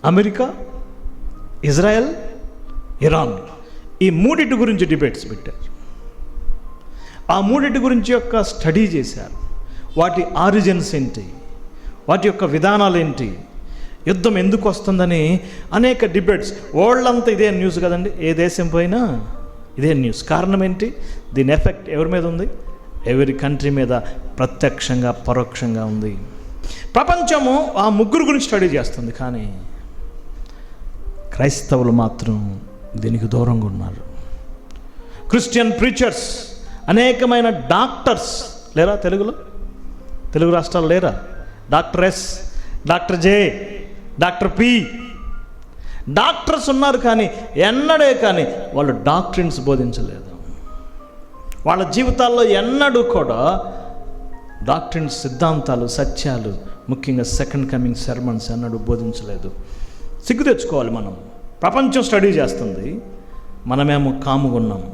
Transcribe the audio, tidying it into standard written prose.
America, Israel, Iran, ఈ మూడింటి గురించి డిబేట్స్ పెట్టారు. ఆ మూడింటి గురించి యొక్క స్టడీ చేశారు. వాటి ఆరిజిన్స్ ఏంటి, వాటి యొక్క విధానాలు ఏంటి, యుద్ధం ఎందుకు వస్తుందని అనేక డిబేట్స్. వరల్డ్ అంతా ఇదే న్యూస్ కదండి, ఏ దేశం పోయినా ఇదే న్యూస్. కారణం ఏంటి? దీని ఎఫెక్ట్ ఎవరి మీద ఉంది? ఎవరి కంట్రీ మీద ప్రత్యక్షంగా పరోక్షంగా ఉంది. ప్రపంచము ఆ ముగ్గురు గురించి స్టడీ చేస్తుంది, కానీ క్రైస్తవులు మాత్రం దీనికి దూరంగా ఉన్నారు. క్రిస్టియన్ ప్రీచర్స్, అనేకమైన డాక్టర్స్ లేరా తెలుగులో? తెలుగు రాష్ట్రాలు లేరా? Doctor yes, doctor J, doctor P, doctors ఉన్నారు, కానీ ఎన్నడే కానీ వాళ్ళు డాక్ట్రిన్స్ బోధించలేదు. వాళ్ళ జీవితాల్లో ఎన్నడూ కూడా డాక్ట్రిన్స్, సిద్ధాంతాలు, సత్యాలు, ముఖ్యంగా సెకండ్ కమింగ్ సెర్మన్స్ ఎన్నడూ బోధించలేదు. సిగ్గు తెచ్చుకోవాలి మనం. ప్రపంచం స్టడీ చేస్తుంది, మనమేమో కాముగా ఉన్నాం.